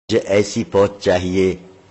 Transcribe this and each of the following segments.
مجھے ایسی فوج چاہیے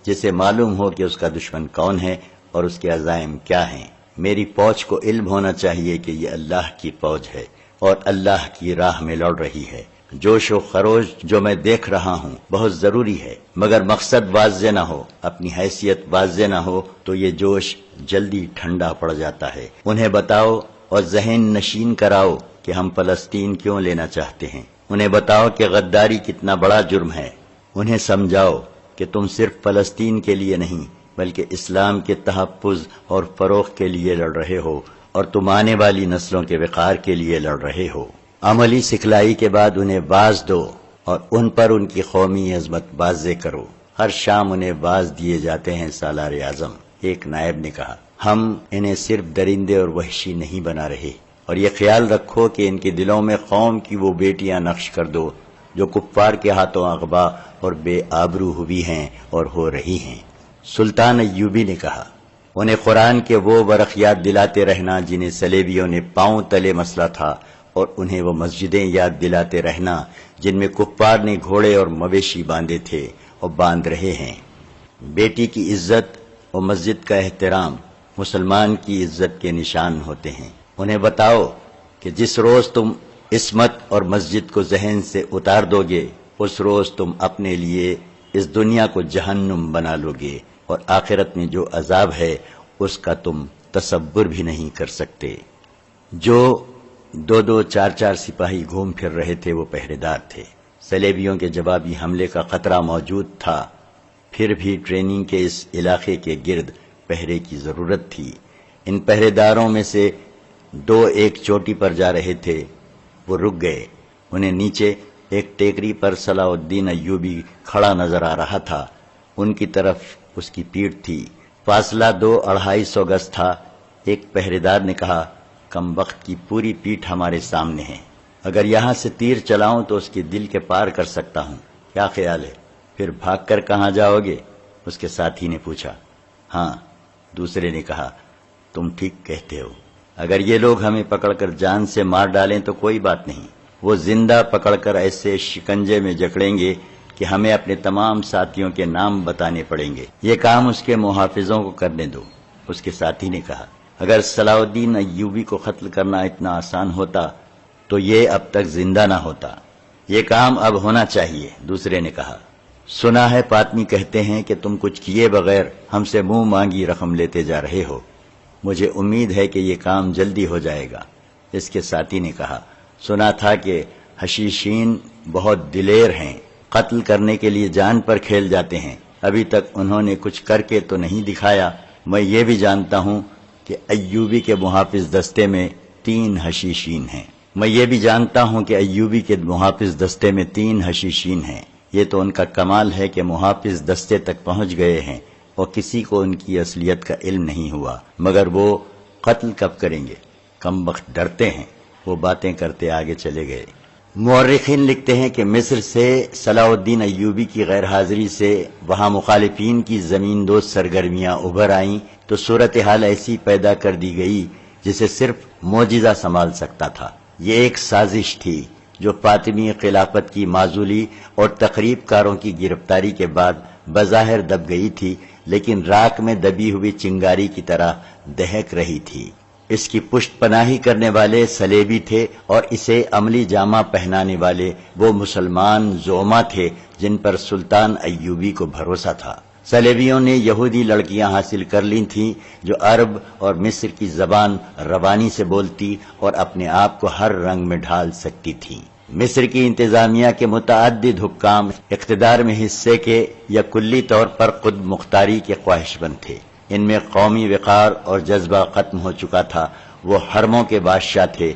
جسے معلوم ہو کہ اس کا دشمن کون ہے اور اس کے عزائم کیا ہیں۔ میری فوج کو علم ہونا چاہیے کہ یہ اللہ کی فوج ہے اور اللہ کی راہ میں لڑ رہی ہے۔ جوش و خروش جو میں دیکھ رہا ہوں بہت ضروری ہے، مگر مقصد واضح نہ ہو، اپنی حیثیت واضح نہ ہو تو یہ جوش جلدی ٹھنڈا پڑ جاتا ہے۔ انہیں بتاؤ اور ذہن نشین کراؤ کہ ہم فلسطین کیوں لینا چاہتے ہیں۔ انہیں بتاؤ کہ غداری کتنا بڑا جرم ہے۔ انہیں سمجھاؤ کہ تم صرف فلسطین کے لیے نہیں بلکہ اسلام کے تحفظ اور فروغ کے لیے لڑ رہے ہو اور تم آنے والی نسلوں کے وقار کے لیے لڑ رہے ہو۔ عملی سکھلائی کے بعد انہیں باز دو اور ان پر ان کی قومی عظمت واضح کرو۔ ہر شام انہیں باز دیے جاتے ہیں سالار اعظم، ایک نائب نے کہا۔ ہم انہیں صرف درندے اور وحشی نہیں بنا رہے، اور یہ خیال رکھو کہ ان کے دلوں میں قوم کی وہ بیٹیاں نقش کر دو جو کفار کے ہاتھوں اغوا اور بے آبرو ہوئی ہیں اور ہو رہی ہیں۔ سلطان ایوبی نے کہا، انہیں قرآن کے وہ ورق یاد دلاتے رہنا جنہیں صلیبیوں نے پاؤں تلے مسلا تھا، اور انہیں وہ مسجدیں یاد دلاتے رہنا جن میں کفار نے گھوڑے اور مویشی باندھے تھے اور باندھ رہے ہیں۔ بیٹی کی عزت اور مسجد کا احترام مسلمان کی عزت کے نشان ہوتے ہیں۔ انہیں بتاؤ کہ جس روز تم عصمت اور مسجد کو ذہن سے اتار دو گے، اس روز تم اپنے لیے اس دنیا کو جہنم بنا لو گے، اور آخرت میں جو عذاب ہے اس کا تم تصور بھی نہیں کر سکتے۔ جو 2-2 4-4 سپاہی گھوم پھر رہے تھے وہ پہرے دار تھے۔ صلیبیوں کے جوابی حملے کا خطرہ موجود تھا، پھر بھی ٹریننگ کے اس علاقے کے گرد پہرے کی ضرورت تھی۔ ان پہرے داروں میں سے 2 ایک چوٹی پر جا رہے تھے، وہ رک گئے۔ انہیں نیچے ایک ٹیکری پر صلاح الدین ایوبی کھڑا نظر آ رہا تھا، ان کی طرف اس کی پیٹھ تھی، فاصلہ 200-250 گز تھا۔ ایک پہرے دار نے کہا، کم وقت کی پوری پیٹھ ہمارے سامنے ہے، اگر یہاں سے تیر چلاؤں تو اس کے دل کے پار کر سکتا ہوں، کیا خیال ہے؟ پھر بھاگ کر کہاں جاؤ گے؟ اس کے ساتھی نے پوچھا۔ ہاں، دوسرے نے کہا، تم ٹھیک کہتے ہو، اگر یہ لوگ ہمیں پکڑ کر جان سے مار ڈالیں تو کوئی بات نہیں، وہ زندہ پکڑ کر ایسے شکنجے میں جکڑیں گے کہ ہمیں اپنے تمام ساتھیوں کے نام بتانے پڑیں گے، یہ کام اس کے محافظوں کو کرنے دو۔ اس کے ساتھی نے کہا، اگر صلاح الدین ایوبی کو قتل کرنا اتنا آسان ہوتا تو یہ اب تک زندہ نہ ہوتا، یہ کام اب ہونا چاہیے۔ دوسرے نے کہا، سنا ہے فاطمی کہتے ہیں کہ تم کچھ کیے بغیر ہم سے منہ مانگی رقم لیتے جا رہے ہو، مجھے امید ہے کہ یہ کام جلدی ہو جائے گا۔ اس کے ساتھی نے کہا، سنا تھا کہ حشیشین بہت دلیر ہیں، قتل کرنے کے لیے جان پر کھیل جاتے ہیں، ابھی تک انہوں نے کچھ کر کے تو نہیں دکھایا۔ میں یہ بھی جانتا ہوں کہ ایوبی کے محافظ دستے میں 3 حشیشین ہیں۔ میں یہ بھی جانتا ہوں کہ ایوبی کے محافظ دستے میں 3 حشیشین ہیں۔ یہ تو ان کا کمال ہے کہ محافظ دستے تک پہنچ گئے ہیں اور کسی کو ان کی اصلیت کا علم نہیں ہوا، مگر وہ قتل کب کریں گے؟ کم وقت ڈرتے ہیں۔ وہ باتیں کرتے آگے چلے گئے۔ مورخین لکھتے ہیں کہ مصر سے صلاح الدین ایوبی کی غیر حاضری سے وہاں مخالفین کی زمین دوز سرگرمیاں ابھر آئیں تو صورتحال ایسی پیدا کر دی گئی جسے صرف معجزہ سنبھال سکتا تھا۔ یہ ایک سازش تھی جو فاطمی خلافت کی معزولی اور تقریب کاروں کی گرفتاری کے بعد بظاہر دب گئی تھی، لیکن راکھ میں دبی ہوئی چنگاری کی طرح دہک رہی تھی۔ اس کی پشت پناہی کرنے والے صلیبی تھے اور اسے عملی جامہ پہنانے والے وہ مسلمان زعما تھے جن پر سلطان ایوبی کو بھروسہ تھا۔ صلیبیوں نے یہودی لڑکیاں حاصل کر لی تھیں جو عرب اور مصر کی زبان روانی سے بولتی اور اپنے آپ کو ہر رنگ میں ڈھال سکتی تھیں۔ مصر کی انتظامیہ کے متعدد حکام اقتدار میں حصے کے یا کلی طور پر خود مختاری کے خواہشمند تھے۔ ان میں قومی وقار اور جذبہ ختم ہو چکا تھا، وہ حرموں کے بادشاہ تھے۔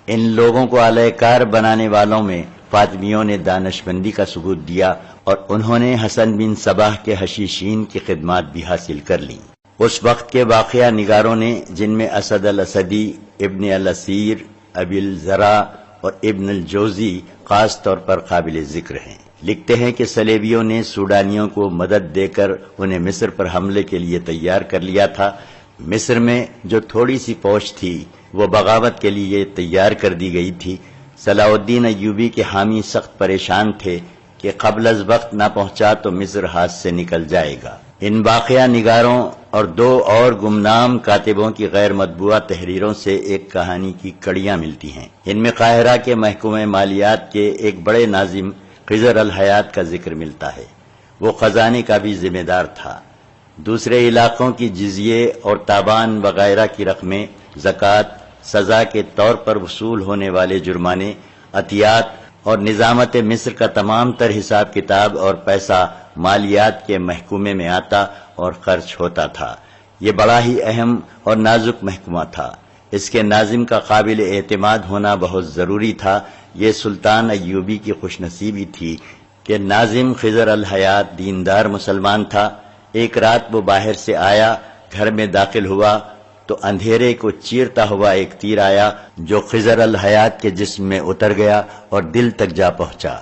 ان لوگوں کو اعلی کار بنانے والوں میں فاطمیوں نے دانش مندی کا ثبوت دیا اور انہوں نے حسن بن صباح کے حشیشین کی خدمات بھی حاصل کر لیں۔ اس وقت کے واقعہ نگاروں نے، جن میں اسد الاسدی، ابن الاسیر، ابی الزرع اور ابن الجوزی خاص طور پر قابل ذکر ہیں، لکھتے ہیں کہ صلیبیوں نے سوڈانیوں کو مدد دے کر انہیں مصر پر حملے کے لیے تیار کر لیا تھا۔ مصر میں جو تھوڑی سی فوج تھی وہ بغاوت کے لیے تیار کر دی گئی تھی۔ صلاح الدین ایوبی کے حامی سخت پریشان تھے کہ قبل از وقت نہ پہنچا تو مصر ہاتھ سے نکل جائے گا۔ ان واقعہ نگاروں اور 2 اور گمنام کاتبوں کی غیر مطبوعہ تحریروں سے ایک کہانی کی کڑیاں ملتی ہیں۔ ان میں قاہرہ کے محکمہ مالیات کے ایک بڑے ناظم خضر الحیات کا ذکر ملتا ہے۔ وہ خزانے کا بھی ذمہ دار تھا۔ دوسرے علاقوں کی جزیے اور تابان وغیرہ کی رقمیں، زکوٰۃ، سزا کے طور پر وصول ہونے والے جرمانے، عطیات اور نظامت مصر کا تمام تر حساب کتاب اور پیسہ مالیات کے محکمے میں آتا اور خرچ ہوتا تھا۔ یہ بڑا ہی اہم اور نازک محکمہ تھا۔ اس کے ناظم کا قابل اعتماد ہونا بہت ضروری تھا۔ یہ سلطان ایوبی کی خوش نصیبی تھی کہ ناظم خضر الحیات دیندار مسلمان تھا۔ ایک رات وہ باہر سے آیا، گھر میں داخل ہوا تو اندھیرے کو چیرتا ہوا ایک تیر آیا جو خضر الحیات کے جسم میں اتر گیا اور دل تک جا پہنچا۔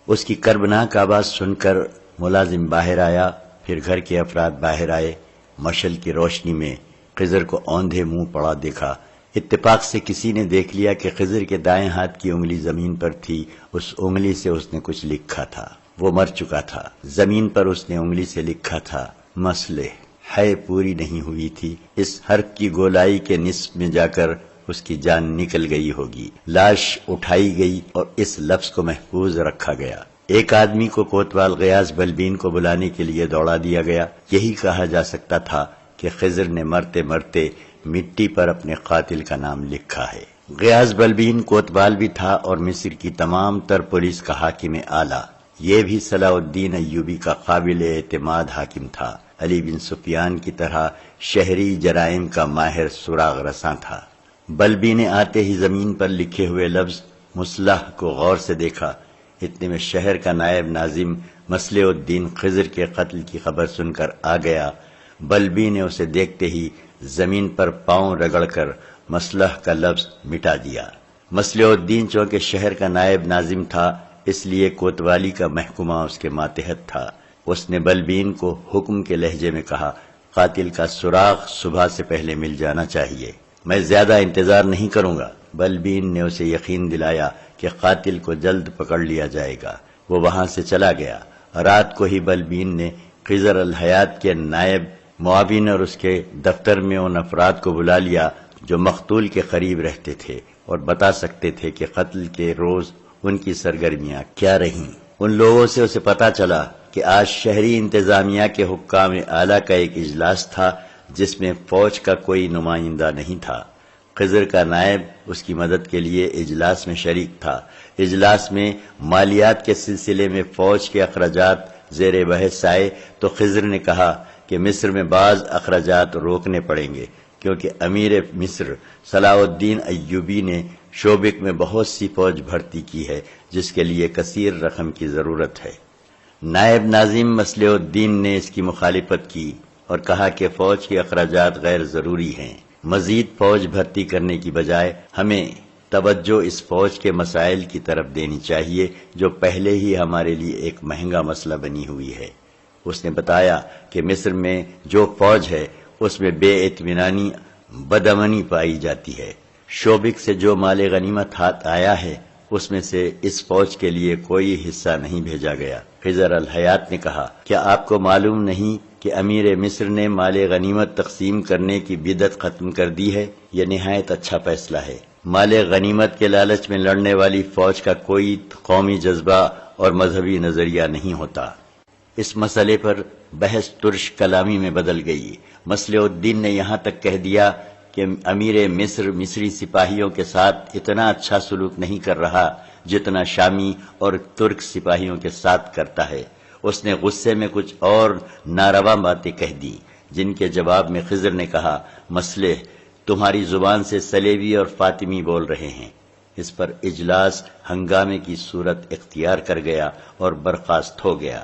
اس کی کربناک آواز سن کر ملازم باہر آیا، پھر گھر کے افراد باہر آئے۔ مشعل کی روشنی میں خضر کو اوندھے منہ پڑا دیکھا۔ اتفاق سے کسی نے دیکھ لیا کہ خضر کے دائیں ہاتھ کی انگلی زمین پر تھی۔ اس انگلی سے اس نے کچھ لکھا تھا۔ وہ مر چکا تھا۔ زمین پر اس نے انگلی سے لکھا تھا، مسلح ہے پوری نہیں ہوئی تھی، اس حرف کی گولائی کے نصف میں جا کر اس کی جان نکل گئی ہوگی۔ لاش اٹھائی گئی اور اس لفظ کو محفوظ رکھا گیا۔ ایک آدمی کو کوتوال غیاث بلبین کو بلانے کے لیے دوڑا دیا گیا۔ یہی کہا جا سکتا تھا کہ خضر نے مرتے مرتے مٹی پر اپنے قاتل کا نام لکھا ہے۔ غیاث بلبین کوتوال بھی تھا اور مصر کی تمام تر پولیس کا حاکم اعلیٰ۔ یہ بھی صلاح الدین ایوبی کا قابل اعتماد حاکم تھا۔ علی بن سفیان کی طرح شہری جرائم کا ماہر سراغ رساں تھا۔ بلبی نے آتے ہی زمین پر لکھے ہوئے لفظ مسلح کو غور سے دیکھا۔ اتنے میں شہر کا نائب ناظم مصلح الدین خضر کے قتل کی خبر سن کر آ گیا۔ بلبی نے اسے دیکھتے ہی زمین پر پاؤں رگڑ کر مسلح کا لفظ مٹا دیا۔ مصلح الدین چونکہ شہر کا نائب ناظم تھا، اس لیے کوتوالی کا محکمہ اس کے ماتحت تھا۔ اس نے بلبین کو حکم کے لہجے میں کہا، قاتل کا سراغ صبح سے پہلے مل جانا چاہیے، میں زیادہ انتظار نہیں کروں گا۔ بلبین نے اسے یقین دلایا کہ قاتل کو جلد پکڑ لیا جائے گا۔ وہ وہاں سے چلا گیا۔ رات کو ہی بلبین نے خضر الحیات کے نائب معاون اور اس کے دفتر میں ان افراد کو بلا لیا جو مقتول کے قریب رہتے تھے اور بتا سکتے تھے کہ قتل کے روز ان کی سرگرمیاں کیا رہیں۔ ان لوگوں سے اسے پتا چلا کہ آج شہری انتظامیہ کے حکام اعلیٰ کا ایک اجلاس تھا جس میں فوج کا کوئی نمائندہ نہیں تھا۔ خضر کا نائب اس کی مدد کے لیے اجلاس میں شریک تھا۔ اجلاس میں مالیات کے سلسلے میں فوج کے اخراجات زیر بحث آئے تو خضر نے کہا کہ مصر میں بعض اخراجات روکنے پڑیں گے کیونکہ امیر مصر صلاح الدین ایوبی نے شوبک میں بہت سی فوج بھرتی کی ہے جس کے لیے کثیر رقم کی ضرورت ہے۔ نائب ناظم مصلح الدین نے اس کی مخالفت کی اور کہا کہ فوج کے اخراجات غیر ضروری ہیں۔ مزید فوج بھرتی کرنے کی بجائے ہمیں توجہ اس فوج کے مسائل کی طرف دینی چاہیے جو پہلے ہی ہمارے لیے ایک مہنگا مسئلہ بنی ہوئی ہے۔ اس نے بتایا کہ مصر میں جو فوج ہے اس میں بے اطمینانی، بدامنی پائی جاتی ہے۔ شوبک سے جو مال غنیمت ہاتھ آیا ہے اس میں سے اس فوج کے لیے کوئی حصہ نہیں بھیجا گیا۔ خضر الحیات نے کہا، کیا آپ کو معلوم نہیں کہ امیر مصر نے مال غنیمت تقسیم کرنے کی بدعت ختم کر دی ہے؟ یہ نہایت اچھا فیصلہ ہے۔ مال غنیمت کے لالچ میں لڑنے والی فوج کا کوئی قومی جذبہ اور مذہبی نظریہ نہیں ہوتا۔ اس مسئلے پر بحث ترش کلامی میں بدل گئی۔ مصلح الدین نے یہاں تک کہہ دیا کہ امیر مصر مصری سپاہیوں کے ساتھ اتنا اچھا سلوک نہیں کر رہا جتنا شامی اور ترک سپاہیوں کے ساتھ کرتا ہے۔ اس نے غصے میں کچھ اور ناروا باتیں کہہ دی جن کے جواب میں خضر نے کہا، مصلح تمہاری زبان سے صلیبی اور فاطمی بول رہے ہیں۔ اس پر اجلاس ہنگامے کی صورت اختیار کر گیا اور برخاست ہو گیا۔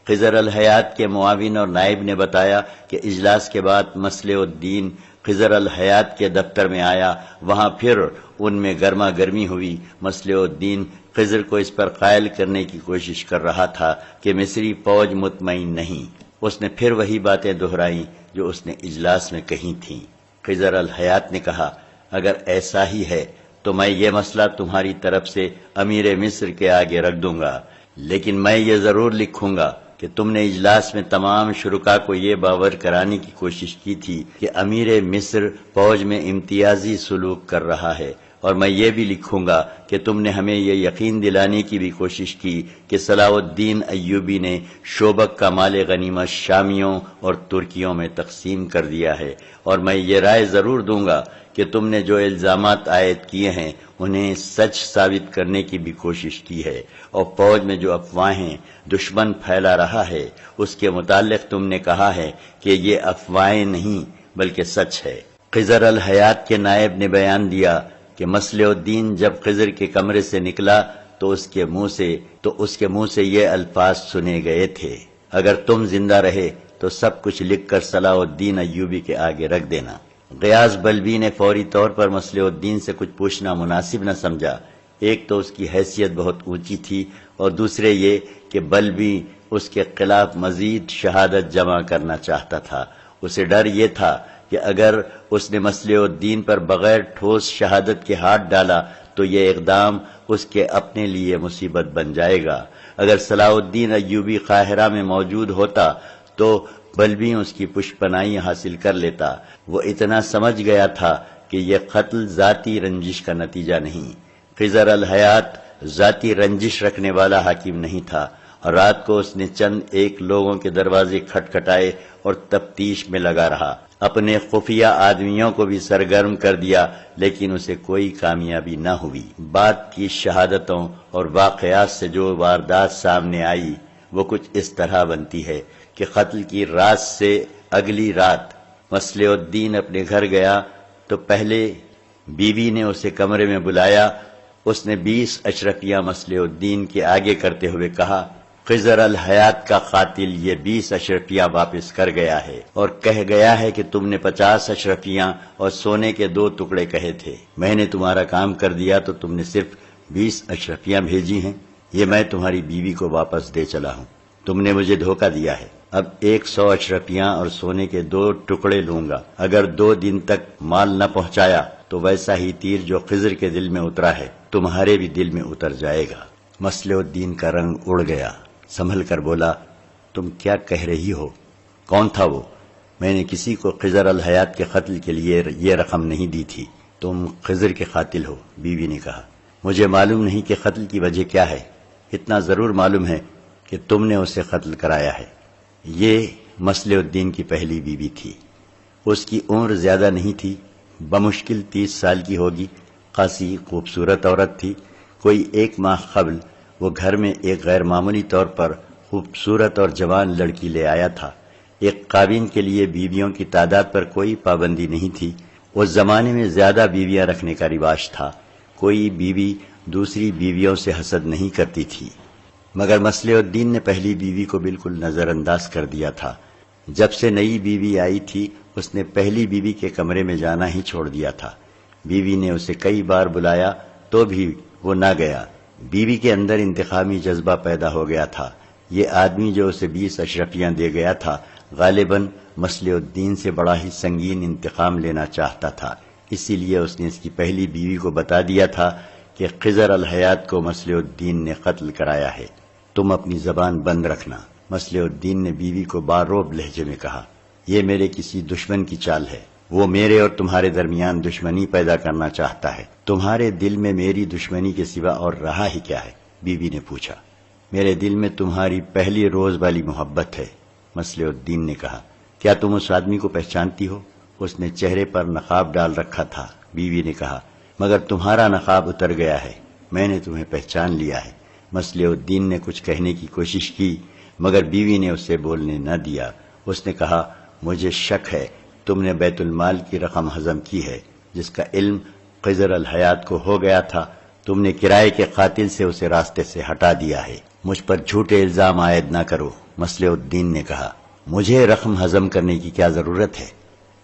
خضر الحیات کے معاون اور نائب نے بتایا کہ اجلاس کے بعد مصلح الدین خضر الحیات کے دفتر میں آیا۔ وہاں پھر ان میں گرما گرمی ہوئی۔ مصلح الدین خضر کو اس پر قائل کرنے کی کوشش کر رہا تھا کہ مصری فوج مطمئن نہیں۔ اس نے پھر وہی باتیں دہرائیں جو اس نے اجلاس میں کہی تھیں۔ خضر الحیات نے کہا، اگر ایسا ہی ہے تو میں یہ مسئلہ تمہاری طرف سے امیر مصر کے آگے رکھ دوں گا، لیکن میں یہ ضرور لکھوں گا کہ تم نے اجلاس میں تمام شرکا کو یہ باور کرانے کی کوشش کی تھی کہ امیر مصر فوج میں امتیازی سلوک کر رہا ہے، اور میں یہ بھی لکھوں گا کہ تم نے ہمیں یہ یقین دلانے کی بھی کوشش کی کہ صلاح الدین ایوبی نے شوبک کا مال غنیمت شامیوں اور ترکیوں میں تقسیم کر دیا ہے، اور میں یہ رائے ضرور دوں گا کہ تم نے جو الزامات عائد کیے ہیں انہیں سچ ثابت کرنے کی بھی کوشش کی ہے، اور فوج میں جو افواہیں دشمن پھیلا رہا ہے اس کے متعلق تم نے کہا ہے کہ یہ افواہیں نہیں بلکہ سچ ہے۔ خضر الحیات کے نائب نے بیان دیا کہ مصلح الدین جب خضر کے کمرے سے نکلا تو اس کے منہ سے یہ الفاظ سنے گئے تھے، اگر تم زندہ رہے تو سب کچھ لکھ کر صلاح الدین ایوبی کے آگے رکھ دینا۔ غیاث بلبی نے فوری طور پر مصلح الدین سے کچھ پوچھنا مناسب نہ سمجھا، ایک تو اس کی حیثیت بہت اونچی تھی، اور دوسرے یہ کہ بلبی اس کے خلاف مزید شہادت جمع کرنا چاہتا تھا۔ اسے ڈر یہ تھا کہ اگر اس نے مصلح الدین پر بغیر ٹھوس شہادت کے ہاتھ ڈالا تو یہ اقدام اس کے اپنے لیے مصیبت بن جائے گا۔ اگر صلاح الدین ایوبی قاہرہ میں موجود ہوتا تو بلبی اس کی پشپناہی حاصل کر لیتا۔ وہ اتنا سمجھ گیا تھا کہ یہ قتل ذاتی رنجش کا نتیجہ نہیں۔ خضر الحیات ذاتی رنجش رکھنے والا حاکم نہیں تھا، اور رات کو اس نے چند ایک لوگوں کے دروازے کھٹکھٹائے اور تفتیش میں لگا رہا، اپنے خفیہ آدمیوں کو بھی سرگرم کر دیا، لیکن اسے کوئی کامیابی نہ ہوئی۔ بعد کی شہادتوں اور واقعات سے جو واردات سامنے آئی وہ کچھ اس طرح بنتی ہے کہ قتل کی رات سے اگلی رات مصلح الدین اپنے گھر گیا تو پہلے بیوی نے اسے کمرے میں بلایا۔ اس نے 20 اشرفیاں مصلح الدین کے آگے کرتے ہوئے کہا، خضر الحیات کا قاتل یہ 20 اشرفیاں واپس کر گیا ہے اور کہہ گیا ہے کہ تم نے 50 اشرفیاں اور سونے کے 2 ٹکڑے کہے تھے۔ میں نے تمہارا کام کر دیا تو تم نے صرف 20 اشرفیاں بھیجی ہیں، یہ میں تمہاری بیوی کو واپس دے چلا ہوں۔ تم نے مجھے دھوکہ دیا ہے، اب 100 اشرفیاں اور سونے کے 2 ٹکڑے لوں گا۔ اگر 2 دن تک مال نہ پہنچایا تو ویسا ہی تیر جو خضر کے دل میں اترا ہے تمہارے بھی دل میں اتر جائے گا۔ مصلح الدین کا رنگ اڑ گیا، سنبھل کر بولا، تم کیا کہہ رہی ہو؟ کون تھا وہ؟ میں نے کسی کو خضر الحیات کے قتل کے لیے یہ رقم نہیں دی تھی۔ تم خضر کے قاتل ہو، بیوی نے کہا۔ مجھے معلوم نہیں کہ قتل کی وجہ کیا ہے، اتنا ضرور معلوم ہے کہ تم نے اسے قتل کرایا ہے۔ یہ مصلح الدین کی پہلی بیوی تھی۔ اس کی عمر زیادہ نہیں تھی، بمشکل 30 سال کی ہوگی، خاصی خوبصورت عورت تھی۔ کوئی 1 ماہ قبل وہ گھر میں ایک غیر معمولی طور پر خوبصورت اور جوان لڑکی لے آیا تھا۔ ایک قابین کے لیے بیویوں کی تعداد پر کوئی پابندی نہیں تھی، اس زمانے میں زیادہ بیویاں رکھنے کا رواج تھا، کوئی بیوی دوسری بیویوں سے حسد نہیں کرتی تھی۔ مگر مصلح الدین نے پہلی بیوی کو بالکل نظر انداز کر دیا تھا۔ جب سے نئی بیوی آئی تھی اس نے پہلی بیوی کے کمرے میں جانا ہی چھوڑ دیا تھا۔ بیوی نے اسے کئی بار بلایا تو بھی وہ نہ گیا۔ بیوی کے اندر انتقامی جذبہ پیدا ہو گیا تھا۔ یہ آدمی جو اسے 20 اشرفیاں دے گیا تھا غالباً مصلح الدین سے بڑا ہی سنگین انتقام لینا چاہتا تھا، اسی لیے اس نے اس کی پہلی بیوی کو بتا دیا تھا کہ خضر الحیات کو مصلح الدین نے قتل کرایا ہے، تم اپنی زبان بند رکھنا۔ مصلح الدین نے بیوی کو باروب لہجے میں کہا، یہ میرے کسی دشمن کی چال ہے، وہ میرے اور تمہارے درمیان دشمنی پیدا کرنا چاہتا ہے۔ تمہارے دل میں میری دشمنی کے سوا اور رہا ہی کیا ہے؟ بیوی نے پوچھا۔ میرے دل میں تمہاری پہلی روز والی محبت ہے، مصلح الدین نے کہا۔ کیا تم اس آدمی کو پہچانتی ہو؟ اس نے چہرے پر نقاب ڈال رکھا تھا۔ بیوی نے کہا، مگر تمہارا نقاب اتر گیا ہے، میں نے تمہیں پہچان لیا ہے۔ مصلح الدین نے کچھ کہنے کی کوشش کی مگر بیوی نے اسے بولنے نہ دیا۔ اس نے کہا، مجھے شک ہے تم نے بیت المال کی رقم ہضم کی ہے جس کا علم خضر الحیات کو ہو گیا تھا، تم نے کرائے کے قاتل سے اسے راستے سے ہٹا دیا ہے۔ مجھ پر جھوٹے الزام عائد نہ کرو، مصلح الدین نے کہا۔ مجھے رقم ہضم کرنے کی کیا ضرورت ہے؟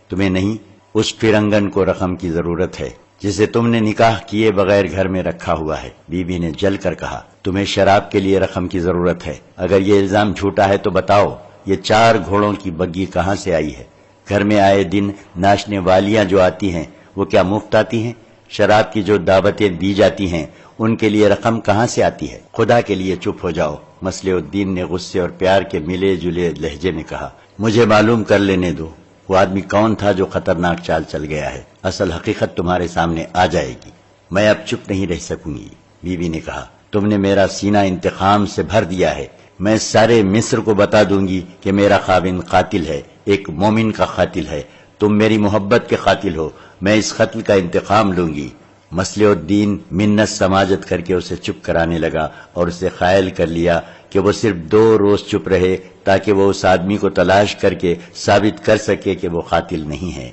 تمہیں نہیں، اس فرنگن کو رقم کی ضرورت ہے جسے تم نے نکاح کیے بغیر گھر میں رکھا ہوا ہے۔ بیوی نے جل کر کہا، تمہیں شراب کے لیے رقم کی ضرورت ہے؟ اگر یہ الزام جھوٹا ہے تو بتاؤ، یہ 4 گھوڑوں کی بگی کہاں سے آئی ہے؟ گھر میں آئے دن ناچنے والیاں جو آتی ہیں وہ کیا مفت آتی ہیں؟ شراب کی جو دعوتیں دی جاتی ہیں ان کے لیے رقم کہاں سے آتی ہے؟ خدا کے لیے چپ ہو جاؤ، مصلح الدین نے غصے اور پیار کے ملے جلے لہجے میں کہا۔ مجھے معلوم کر لینے دو وہ آدمی کون تھا جو خطرناک چال چل گیا ہے، اصل حقیقت تمہارے سامنے آ جائے گی۔ میں اب چپ نہیں رہ سکوں گی، بیوی نے کہا۔ تم نے میرا سینہ انتقام سے بھر دیا ہے، میں سارے مصر کو بتا دوں گی کہ میرا خاوند قاتل ہے، ایک مومن کا قاتل ہے، تم میری محبت کے قاتل ہو، میں اس قتل کا انتقام لوں گی۔ مصلح الدین منت سماجت کر کے اسے چپ کرانے لگا اور اسے قائل کر لیا کہ وہ صرف 2 روز چپ رہے تاکہ وہ اس آدمی کو تلاش کر کے ثابت کر سکے کہ وہ قاتل نہیں ہے۔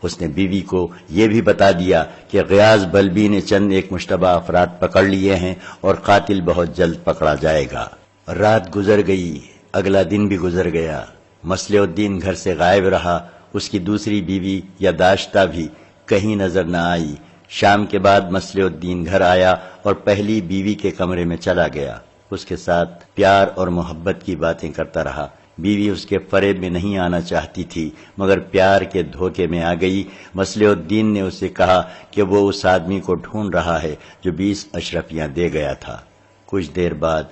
اس نے بیوی کو یہ بھی بتا دیا کہ غیاث بلبی نے چند ایک مشتبہ افراد پکڑ لیے ہیں اور قاتل بہت جلد پکڑا جائے گا۔ رات گزر گئی، اگلا دن بھی گزر گیا، مصلح الدین گھر سے غائب رہا، اس کی دوسری بیوی یاداشتہ بھی کہیں نظر نہ آئی۔ شام کے بعد مصلح الدین گھر آیا اور پہلی بیوی کے کمرے میں چلا گیا، اس کے ساتھ پیار اور محبت کی باتیں کرتا رہا۔ بیوی اس کے فریب میں نہیں آنا چاہتی تھی مگر پیار کے دھوکے میں آ گئی۔ مصلح الدین نے اسے کہا کہ وہ اس آدمی کو ڈھونڈ رہا ہے جو 20 اشرفیاں دے گیا تھا۔ کچھ دیر بعد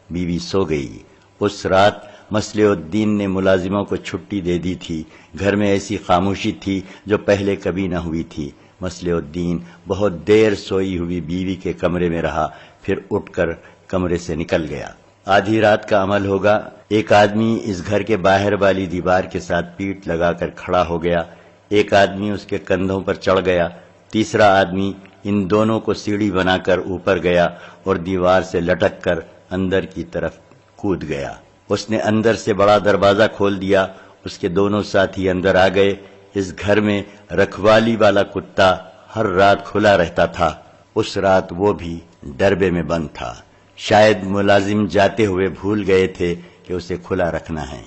بیوی سو گئی۔ اس رات مصلح الدین نے ملازموں کو چھٹی دے دی تھی، گھر میں ایسی خاموشی تھی جو پہلے کبھی نہ ہوئی تھی۔ مصلح الدین بہت دیر سوئی ہوئی بیوی کے کمرے میں رہا، پھر اٹھ کر کمرے سے نکل گیا۔ آدھی رات کا عمل ہوگا، ایک آدمی اس گھر کے باہر والی دیوار کے ساتھ پیٹ لگا کر کھڑا ہو گیا، ایک آدمی اس کے کندھوں پر چڑھ گیا، تیسرا آدمی ان دونوں کو سیڑھی بنا کر اوپر گیا اور دیوار سے لٹک کر اندر کی طرف کود گیا۔ اس نے اندر سے بڑا دروازہ کھول دیا، اس کے دونوں ساتھی اندر آ گئے۔ اس گھر میں رکھوالی والا کتا ہر رات کھلا رہتا تھا، اس رات وہ بھی ڈربے میں بند تھا۔ شاید ملازم جاتے ہوئے بھول گئے تھے کہ اسے کھلا رکھنا ہے۔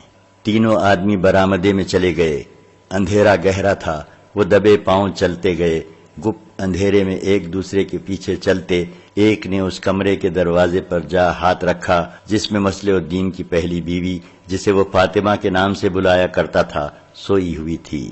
تینوں آدمی برآمدے میں چلے گئے، اندھیرا گہرا تھا، وہ دبے پاؤں چلتے گئے، گپت اندھیرے میں ایک دوسرے کے پیچھے چلتے۔ ایک نے اس کمرے کے دروازے پر جا ہاتھ رکھا جس میں مصلح الدین کی پہلی بیوی، جسے وہ فاطمہ کے نام سے بلایا کرتا تھا، سوئی ہوئی تھی۔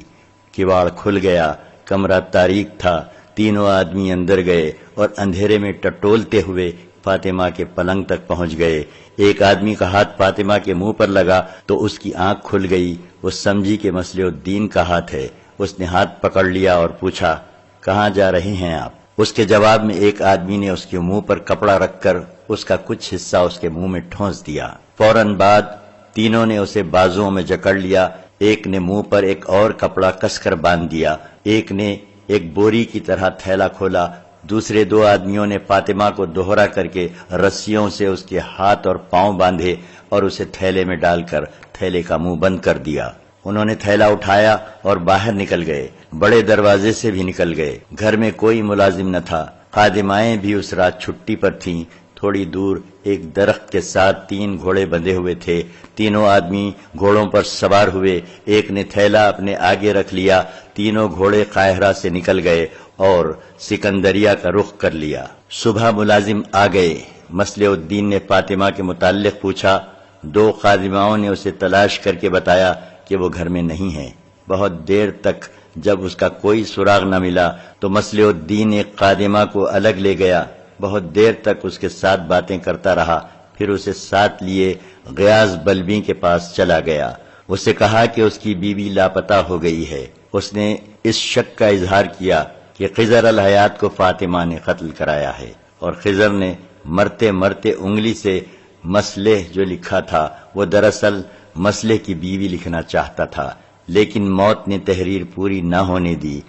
کواڑ کھل گیا، کمرہ تاریک تھا، تینوں آدمی اندر گئے اور اندھیرے میں ٹٹولتے ہوئے فاطمہ کے پلنگ تک پہنچ گئے۔ ایک آدمی کا ہاتھ فاطمہ کے منہ پر لگا تو اس کی آنکھ کھل گئی، وہ سمجھی کہ مصلح الدین کا ہاتھ ہے۔ اس نے ہاتھ پکڑ لیا اور پوچھا، کہاں جا رہے ہیں آپ؟ اس کے جواب میں ایک آدمی نے اس کے منہ پر کپڑا رکھ کر اس کا کچھ حصہ اس کے منہ میں ٹھونس دیا۔ فوراً بعد تینوں نے اسے بازوؤں میں جکڑ لیا، ایک نے منہ پر ایک اور کپڑا کس کر باندھ دیا، ایک نے ایک بوری کی طرح تھیلا کھولا، دوسرے 2 آدمیوں نے فاطمہ کو دوہرا کر کے رسیوں سے اس کے ہاتھ اور پاؤں باندھے اور اسے تھیلے میں ڈال کر تھیلے کا منہ بند کر دیا۔ انہوں نے تھیلا اٹھایا اور باہر نکل گئے، بڑے دروازے سے بھی نکل گئے۔ گھر میں کوئی ملازم نہ تھا، خادمائیں بھی اس رات چھٹی پر تھیں۔ تھوڑی دور ایک درخت کے ساتھ 3 گھوڑے بندھے ہوئے تھے، تینوں آدمی گھوڑوں پر سوار ہوئے، ایک نے تھیلا اپنے آگے رکھ لیا، تینوں گھوڑے قاہرہ سے نکل گئے اور سکندریہ کا رخ کر لیا۔ صبح ملازم آ گئے، مصلح الدین نے فاطمہ کے متعلق پوچھا، 2 خادماؤں نے اسے تلاش کر کے بتایا کہ وہ گھر میں نہیں ہے۔ بہت دیر تک جب اس کا کوئی سراغ نہ ملا تو مصلح الدین ایک خادمہ کو الگ لے گیا، بہت دیر تک اس کے ساتھ باتیں کرتا رہا، پھر اسے ساتھ لیے غیاث بلبی کے پاس چلا گیا۔ اسے کہا کہ اس کی بیوی لاپتہ ہو گئی ہے۔ اس نے اس شک کا اظہار کیا کہ خضر الحیات کو فاطمہ نے قتل کرایا ہے، اور خضر نے مرتے مرتے انگلی سے مصلح جو لکھا تھا وہ دراصل مصلح کی بیوی لکھنا چاہتا تھا، لیکن موت نے تحریر پوری نہ ہونے دی۔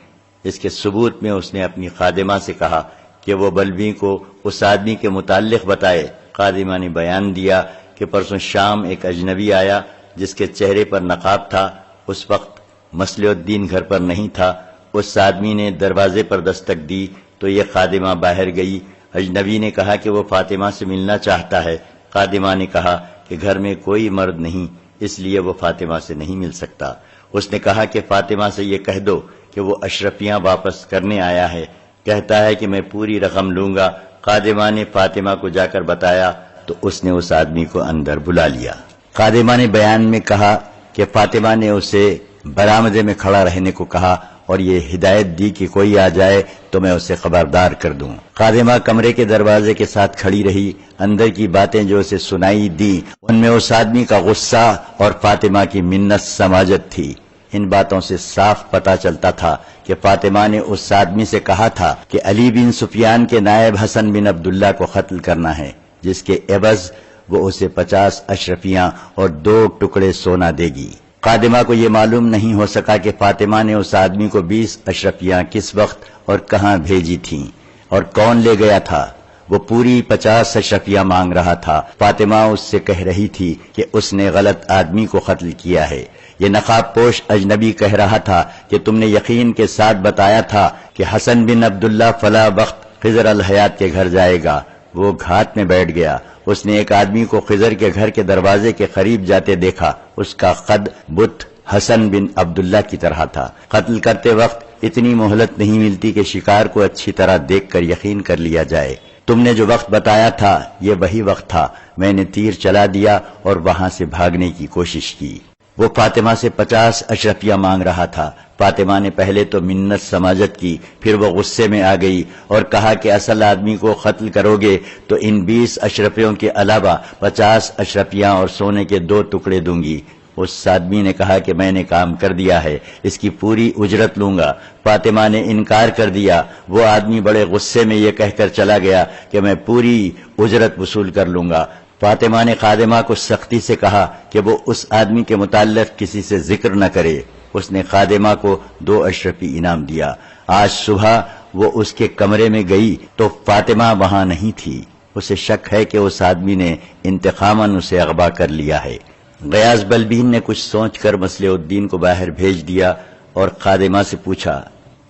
اس کے ثبوت میں اس نے اپنی خادمہ سے کہا کہ وہ بلبی کو اس آدمی کے متعلق بتائے۔ خادمہ نے بیان دیا کہ پرسوں شام ایک اجنبی آیا جس کے چہرے پر نقاب تھا، اس وقت مصلح الدین گھر پر نہیں تھا۔ اس آدمی نے دروازے پر دستک دی تو یہ خادمہ باہر گئی۔ اجنبی نے کہا کہ وہ فاطمہ سے ملنا چاہتا ہے۔ خادمہ نے کہا کہ گھر میں کوئی مرد نہیں، اس لیے وہ فاطمہ سے نہیں مل سکتا۔ اس نے کہا کہ فاطمہ سے یہ کہہ دو کہ وہ اشرفیاں واپس کرنے آیا ہے، کہتا ہے کہ میں پوری رقم لوں گا۔ خادمہ نے فاطمہ کو جا کر بتایا تو اس نے اس آدمی کو اندر بلا لیا۔ خادمہ نے بیان میں کہا کہ فاطمہ نے اسے برآمدے میں کھڑا رہنے کو کہا اور یہ ہدایت دی کہ کوئی آ جائے تو میں اسے خبردار کر دوں۔ خادمہ کمرے کے دروازے کے ساتھ کھڑی رہی۔ اندر کی باتیں جو اسے سنائی دی ان میں اس آدمی کا غصہ اور فاطمہ کی منت سماجت تھی۔ ان باتوں سے صاف پتہ چلتا تھا کہ فاطمہ نے اس آدمی سے کہا تھا کہ علی بن سفیان کے نائب حسن بن عبداللہ کو قتل کرنا ہے، جس کے عوض وہ اسے 50 اشرفیاں اور 2 ٹکڑے سونا دے گی۔ خادمہ کو یہ معلوم نہیں ہو سکا کہ فاطمہ نے اس آدمی کو 20 اشرفیاں کس وقت اور کہاں بھیجی تھیں اور کون لے گیا تھا۔ وہ پوری 50 اشرفیاں مانگ رہا تھا۔ فاطمہ اس سے کہہ رہی تھی کہ اس نے غلط آدمی کو قتل کیا ہے۔ یہ نقاب پوش اجنبی کہہ رہا تھا کہ تم نے یقین کے ساتھ بتایا تھا کہ حسن بن عبداللہ فلاں وقت خضر الحیات کے گھر جائے گا۔ وہ گھات میں بیٹھ گیا۔ اس نے ایک آدمی کو خضر کے گھر کے دروازے کے قریب جاتے دیکھا۔ اس کا قد بت حسن بن عبداللہ کی طرح تھا۔ قتل کرتے وقت اتنی مہلت نہیں ملتی کہ شکار کو اچھی طرح دیکھ کر یقین کر لیا جائے۔ تم نے جو وقت بتایا تھا یہ وہی وقت تھا۔ میں نے تیر چلا دیا اور وہاں سے بھاگنے کی کوشش کی۔ وہ فاطمہ سے 50 اشرفیاں مانگ رہا تھا۔ فاطمہ نے پہلے تو منت سماجت کی، پھر وہ غصے میں آ گئی اور کہا کہ اصل آدمی کو قتل کرو گے تو ان 20 اشرفیوں کے علاوہ 50 اشرفیاں اور سونے کے 2 ٹکڑے دوں گی۔ اس آدمی نے کہا کہ میں نے کام کر دیا ہے، اس کی پوری اجرت لوں گا۔ فاطمہ نے انکار کر دیا۔ وہ آدمی بڑے غصے میں یہ کہہ کر چلا گیا کہ میں پوری اجرت وصول کر لوں گا۔ فاطمہ نے خادمہ کو سختی سے کہا کہ وہ اس آدمی کے متعلق کسی سے ذکر نہ کرے۔ اس نے خادمہ کو 2 اشرفی انعام دیا۔ آج صبح وہ اس کے کمرے میں گئی تو فاطمہ وہاں نہیں تھی۔ اسے شک ہے کہ اس آدمی نے انتقاماً اسے اغوا کر لیا ہے۔ غیاث بلبین نے کچھ سوچ کر مصلح الدین کو باہر بھیج دیا اور خادمہ سے پوچھا،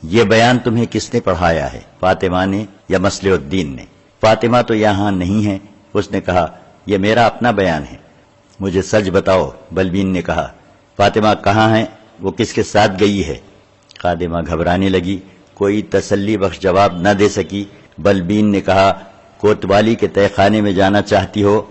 یہ بیان تمہیں کس نے پڑھایا ہے، فاطمہ نے یا مصلح الدین نے؟ فاطمہ تو یہاں نہیں ہے۔ اس نے کہا، یہ میرا اپنا بیان ہے، مجھے سچ بتاؤ۔ بلبین نے کہا، فاطمہ کہاں ہے، وہ کس کے ساتھ گئی ہے؟ خادمہ گھبرانے لگی، کوئی تسلی بخش جواب نہ دے سکی۔ بلبین نے کہا، کوتوالی کے تہہ خانے میں جانا چاہتی ہو،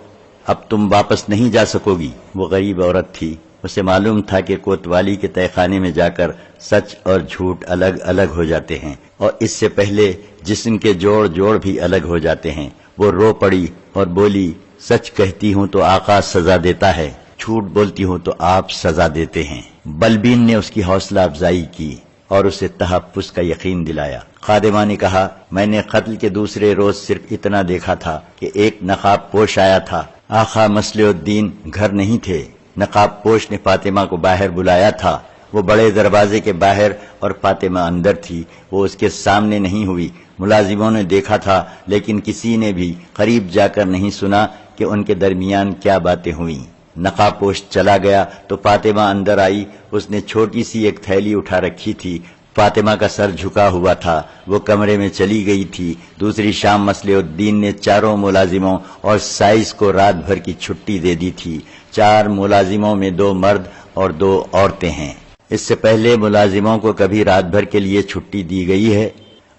اب تم واپس نہیں جا سکو گی۔ وہ غریب عورت تھی، اسے معلوم تھا کہ کوتوالی کے تہہ خانے میں جا کر سچ اور جھوٹ الگ الگ ہو جاتے ہیں اور اس سے پہلے جسم کے جوڑ جوڑ بھی الگ ہو جاتے ہیں۔ وہ رو پڑی اور بولی، سچ کہتی ہوں تو آقا سزا دیتا ہے، جھوٹ بولتی ہوں تو آپ سزا دیتے ہیں۔ بلبین نے اس کی حوصلہ افزائی کی اور اسے تحفظ کا یقین دلایا۔ خادمہ نے کہا، میں نے قتل کے دوسرے روز صرف اتنا دیکھا تھا کہ ایک نقاب پوش آیا تھا۔ آقا مصلح الدین گھر نہیں تھے۔ نقاب پوش نے فاطمہ کو باہر بلایا تھا۔ وہ بڑے دروازے کے باہر اور فاطمہ اندر تھی۔ وہ اس کے سامنے نہیں ہوئی۔ ملازموں نے دیکھا تھا لیکن کسی نے بھی قریب جا کر نہیں سنا کہ ان کے درمیان کیا باتیں ہوئیں۔ نقاب پوش چلا گیا تو فاطمہ اندر آئی۔ اس نے چھوٹی سی ایک تھیلی اٹھا رکھی تھی۔ فاطمہ کا سر جھکا ہوا تھا۔ وہ کمرے میں چلی گئی تھی۔ دوسری شام مصلح الدین نے 4 ملازموں اور سائز کو رات بھر کی چھٹی دے دی تھی۔ 4 ملازموں میں 2 مرد اور 2 عورتیں ہیں۔ اس سے پہلے ملازموں کو کبھی رات بھر کے لیے چھٹی دی گئی ہے؟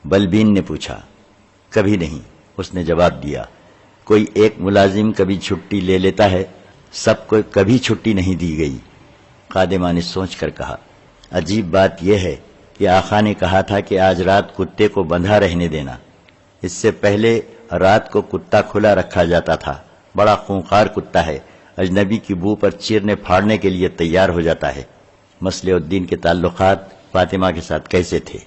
بلبین نے پوچھا۔ کبھی نہیں، اس نے جواب دیا۔ کوئی ایک ملازم کبھی چھٹی لے لیتا ہے، سب کو کبھی چھٹی نہیں دی گئی۔ خادمہ نے سوچ کر کہا، عجیب بات یہ ہے کہ آقا نے کہا تھا کہ آج رات کتے کو بندھا رہنے دینا۔ اس سے پہلے رات کو کتا کھلا رکھا جاتا تھا۔ بڑا خونخوار کتا ہے، اجنبی کی بو پر چیرنے پھاڑنے کے لیے تیار ہو جاتا ہے۔ مصلح الدین کے تعلقات فاطمہ کے ساتھ کیسے تھے؟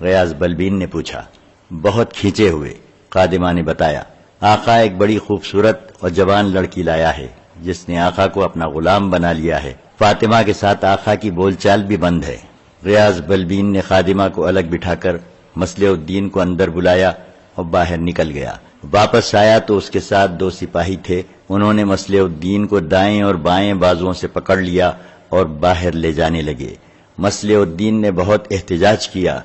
غیاث بلبین نے پوچھا۔ بہت کھینچے ہوئے، خادمہ نے بتایا۔ آقا ایک بڑی خوبصورت اور جوان لڑکی لایا ہے جس نے آقا کو اپنا غلام بنا لیا ہے۔ فاطمہ کے ساتھ آقا کی بول چال بھی بند ہے۔ غیاث بلبین نے خادمہ کو الگ بٹھا کر مصلح الدین کو اندر بلایا اور باہر نکل گیا۔ واپس آیا تو اس کے ساتھ 2 سپاہی تھے۔ انہوں نے مصلح الدین کو دائیں اور بائیں بازوؤں سے پکڑ لیا اور باہر لے جانے لگے۔ مصلح الدین نے بہت احتجاج کیا۔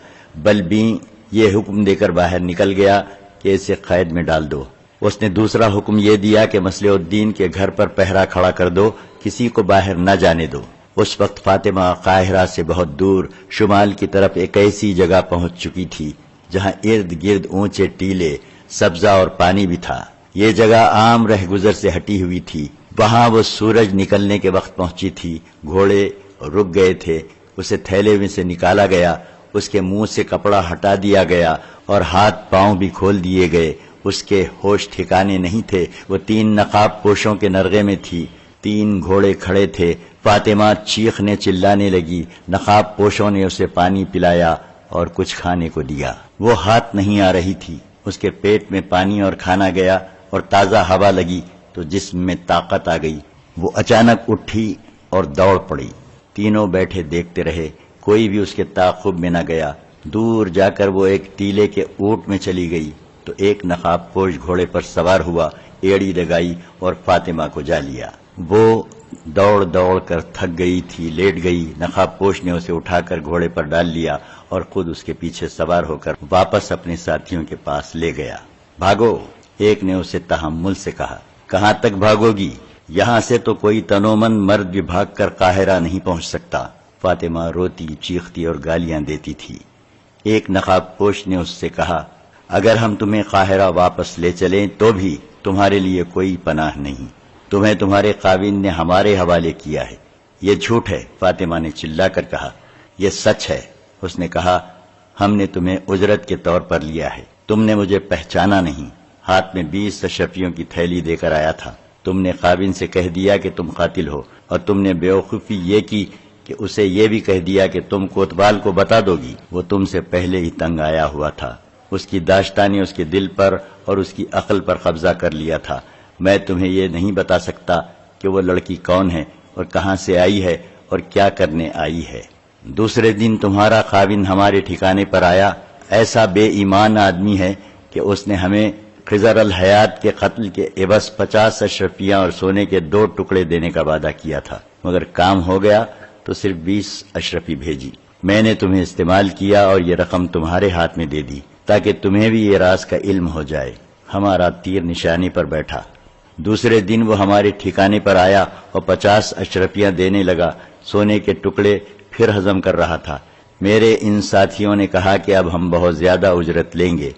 بلبین یہ حکم دے کر باہر نکل گیا کہ اسے قید میں ڈال دو۔ اس نے دوسرا حکم یہ دیا کہ مصلح الدین کے گھر پر پہرا کھڑا کر دو، کسی کو باہر نہ جانے دو۔ اس وقت فاطمہ قاہرہ سے بہت دور شمال کی طرف ایک ایسی جگہ پہنچ چکی تھی جہاں ارد گرد اونچے ٹیلے، سبزہ اور پانی بھی تھا۔ یہ جگہ عام رہ گزر سے ہٹی ہوئی تھی۔ وہاں وہ سورج نکلنے کے وقت پہنچی تھی۔ گھوڑے رک گئے تھے۔ اسے تھیلے میں سے نکالا گیا اس کے منہ سے کپڑا ہٹا دیا گیا اور ہاتھ پاؤں بھی کھول دیے گئے۔ اس کے ہوش ٹھکانے نہیں تھے۔ وہ 3 نقاب پوشوں کے نرغے میں تھی۔ 3 گھوڑے کھڑے تھے۔ فاطمہ چیخنے چلانے لگی۔ نقاب پوشوں نے اسے پانی پلایا اور کچھ کھانے کو دیا۔ وہ ہاتھ نہیں آ رہی تھی۔ اس کے پیٹ میں پانی اور کھانا گیا اور تازہ ہوا لگی تو جسم میں طاقت آ گئی۔ وہ اچانک اٹھی اور دوڑ پڑی۔ تینوں بیٹھے دیکھتے رہے، کوئی بھی اس کے تعاقب میں نہ گیا۔ دور جا کر وہ ایک ٹیلے کے اونٹ میں چلی گئی تو ایک نقاب پوش گھوڑے پر سوار ہوا، ایڑی لگائی اور فاطمہ کو جا لیا۔ وہ دوڑ دوڑ کر تھک گئی تھی، لیٹ گئی۔ نقاب پوش نے اسے اٹھا کر گھوڑے پر ڈال لیا اور خود اس کے پیچھے سوار ہو کر واپس اپنے ساتھیوں کے پاس لے گیا۔ بھاگو، ایک نے اسے تحمل سے کہا۔ کہاں تک بھاگو گی؟ یہاں سے تو کوئی تنومند مرد بھی بھاگ کر قاہرہ نہیں پہنچ سکتا۔ فاطمہ روتی چیختی اور گالیاں دیتی تھی۔ ایک نقاب پوش نے اس سے کہا، اگر ہم تمہیں قاہرہ واپس لے چلیں تو بھی تمہارے لیے کوئی پناہ نہیں۔ تمہیں تمہارے خاوند نے ہمارے حوالے کیا ہے۔ یہ جھوٹ ہے، فاطمہ نے چلا کر کہا۔ یہ سچ ہے، اس نے کہا۔ ہم نے تمہیں اجرت کے طور پر لیا ہے۔ تم نے مجھے پہچانا نہیں۔ ہاتھ میں 20 اشرفیوں کی تھیلی دے کر آیا تھا۔ تم نے خاوند سے کہہ دیا کہ تم قاتل ہو، اور تم نے بیوقوفی یہ کی کہ اسے یہ بھی کہہ دیا کہ تم کوتوال کو بتا دو گی۔ وہ تم سے پہلے ہی تنگ آیا ہوا تھا۔ اس کی داشتہ نے اس کے دل پر اور اس کی عقل پر قبضہ کر لیا تھا۔ میں تمہیں یہ نہیں بتا سکتا کہ وہ لڑکی کون ہے اور کہاں سے آئی ہے اور کیا کرنے آئی ہے۔ دوسرے دن تمہارا خاوند ہمارے ٹھکانے پر آیا۔ ایسا بے ایمان آدمی ہے کہ اس نے ہمیں خضر الحیات کے قتل کے عوض 50 اشرفیاں اور سونے کے 2 ٹکڑے دینے کا وعدہ کیا تھا، مگر کام ہو گیا تو صرف 20 اشرفی بھیجی۔ میں نے تمہیں استعمال کیا اور یہ رقم تمہارے ہاتھ میں دے دی تاکہ تمہیں بھی یہ راز کا علم ہو جائے۔ ہمارا تیر نشانی پر بیٹھا۔ دوسرے دن وہ ہمارے ٹھکانے پر آیا اور 50 اشرفیاں دینے لگا۔ سونے کے ٹکڑے پھر ہضم کر رہا تھا۔ میرے ان ساتھیوں نے کہا کہ اب ہم بہت زیادہ اجرت لیں گے،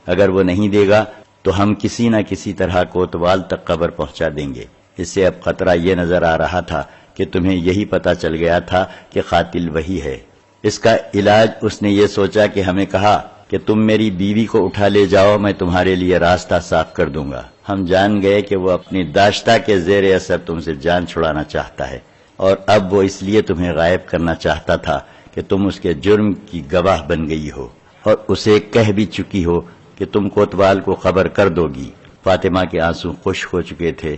اگر وہ نہیں دے گا تو ہم کسی نہ کسی طرح کوتوال تک قبر پہنچا دیں گے۔ اس سے اب خطرہ یہ نظر آ رہا تھا کہ تمہیں یہی پتا چل گیا تھا کہ قاتل وہی ہے۔ اس کا علاج اس نے یہ سوچا کہ ہمیں کہا کہ تم میری بیوی کو اٹھا لے جاؤ، میں تمہارے لیے راستہ صاف کر دوں گا۔ ہم جان گئے کہ وہ اپنی داشتہ کے زیر اثر تم سے جان چھڑانا چاہتا ہے، اور اب وہ اس لیے تمہیں غائب کرنا چاہتا تھا کہ تم اس کے جرم کی گواہ بن گئی ہو اور اسے کہہ بھی چکی ہو کہ تم کوتوال کو خبر کر دو گی۔ فاطمہ کے آنسو خشک ہو چکے تھے۔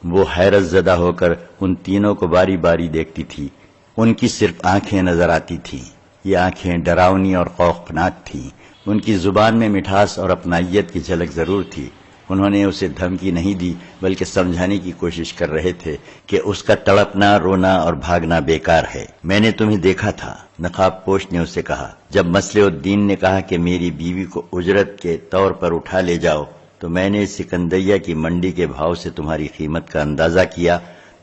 وہ حیرت زدہ ہو کر ان تینوں کو باری باری دیکھتی تھی۔ ان کی صرف آنکھیں نظر آتی تھیں۔ یہ آنکھیں ڈراؤنی اور خوفناک تھیں۔ ان کی زبان میں مٹھاس اور اپنائیت کی جھلک ضرور تھی۔ انہوں نے اسے دھمکی نہیں دی بلکہ سمجھانے کی کوشش کر رہے تھے کہ اس کا تڑپنا، رونا اور بھاگنا بیکار ہے۔ میں نے تمہیں دیکھا تھا، نقاب پوش نے اسے کہا۔ جب مصلح الدین نے کہا کہ میری بیوی کو اجرت کے طور پر اٹھا لے جاؤ تو میں نے سکندریہ کی منڈی کے بھاؤ سے تمہاری قیمت کا اندازہ کیا۔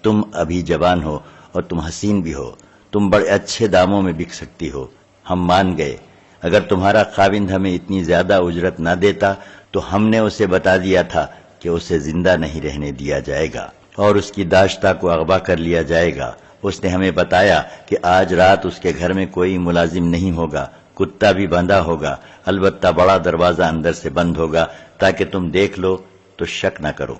تم ابھی جوان ہو اور تم حسین بھی ہو، تم بڑے اچھے داموں میں بک سکتی ہو۔ ہم مان گئے۔ اگر تمہارا خاوند ہمیں اتنی زیادہ اجرت نہ دیتا تو ہم نے اسے بتا دیا تھا کہ اسے زندہ نہیں رہنے دیا جائے گا اور اس کی داشتہ کو اغوا کر لیا جائے گا۔ اس نے ہمیں بتایا کہ آج رات اس کے گھر میں کوئی ملازم نہیں ہوگا، کتا بھی بندھا ہوگا، البتہ بڑا دروازہ اندر سے بند ہوگا تاکہ تم دیکھ لو تو شک نہ کرو۔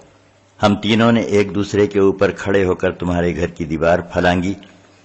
ہم تینوں نے ایک دوسرے کے اوپر کھڑے ہو کر تمہارے گھر کی دیوار پھلانگی۔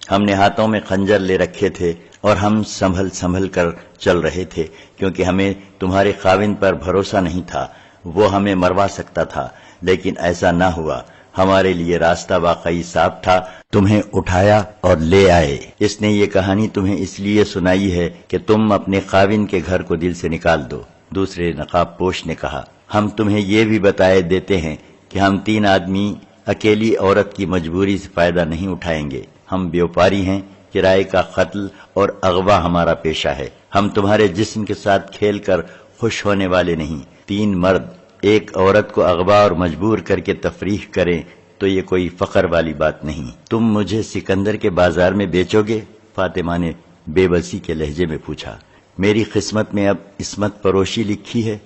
ہم نے ہاتھوں میں خنجر لے رکھے تھے اور ہم سنبھل کر چل رہے تھے کیونکہ ہمیں تمہارے خاوند پر بھروسہ نہیں تھا، وہ ہمیں مروا سکتا تھا، لیکن ایسا نہ ہوا۔ ہمارے لیے راستہ واقعی صاف تھا، تمہیں اٹھایا اور لے آئے۔ اس نے یہ کہانی تمہیں اس لیے سنائی ہے کہ تم اپنے خاوند کے گھر کو دل سے نکال دو۔ دوسرے نقاب پوش نے کہا، ہم تمہیں یہ بھی بتائے دیتے ہیں کہ ہم 3 آدمی اکیلی عورت کی مجبوری سے فائدہ نہیں اٹھائیں گے۔ ہم بیوپاری ہیں، کرائے کا قتل اور اغوا ہمارا پیشہ ہے۔ ہم تمہارے جسم کے ساتھ کھیل کر خوش ہونے والے نہیں۔ 3 مرد ایک عورت کو اغوا اور مجبور کر کے تفریح کریں تو یہ کوئی فخر والی بات نہیں۔ تم مجھے سکندر کے بازار میں بیچو گے؟ فاطمہ نے بے بسی کے لہجے میں پوچھا۔ میری قسمت میں اب عصمت پروشی لکھی ہے؟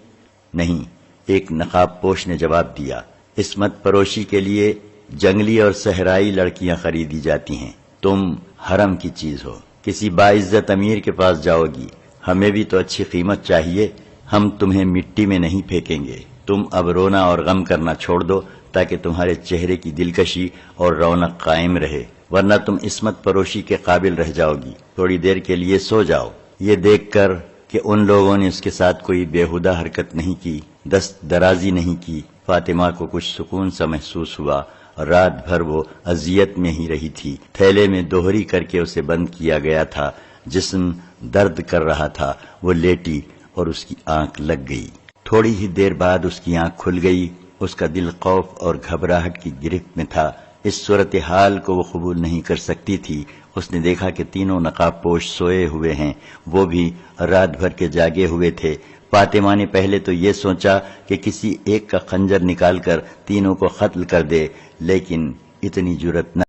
نہیں، ایک نقاب پوش نے جواب دیا۔ عصمت پروشی کے لیے جنگلی اور صحرائی لڑکیاں خریدی جاتی ہیں۔ تم حرم کی چیز ہو، کسی باعزت امیر کے پاس جاؤ گی، ہمیں بھی تو اچھی قیمت چاہیے، ہم تمہیں مٹی میں نہیں پھینکیں گے، تم اب رونا اور غم کرنا چھوڑ دو تاکہ تمہارے چہرے کی دلکشی اور رونق قائم رہے، ورنہ تم عصمت پروشی کے قابل رہ جاؤ گی، تھوڑی دیر کے لیے سو جاؤ۔ یہ دیکھ کر کہ ان لوگوں نے اس کے ساتھ کوئی بےہودہ حرکت نہیں کی، دست درازی نہیں کی، فاطمہ کو کچھ سکون سا محسوس ہوا، اور رات بھر وہ اذیت میں ہی رہی تھی۔ تھیلے میں دوہری کر کے اسے بند کیا گیا تھا، جسم درد کر رہا تھا، وہ لیٹی اور اس کی آنکھ لگ گئی۔ تھوڑی ہی دیر بعد اس کی آنکھ کھل گئی، اس کا دل خوف اور گھبراہٹ کی گرفت میں تھا، اس صورتحال کو وہ قبول نہیں کر سکتی تھی۔ اس نے دیکھا کہ تینوں نقاب پوش سوئے ہوئے ہیں، وہ بھی رات بھر کے جاگے ہوئے تھے۔ فاطمہ نے پہلے تو یہ سوچا کہ کسی ایک کا خنجر نکال کر تینوں کو قتل کر دے، لیکن اتنی جرأت نہ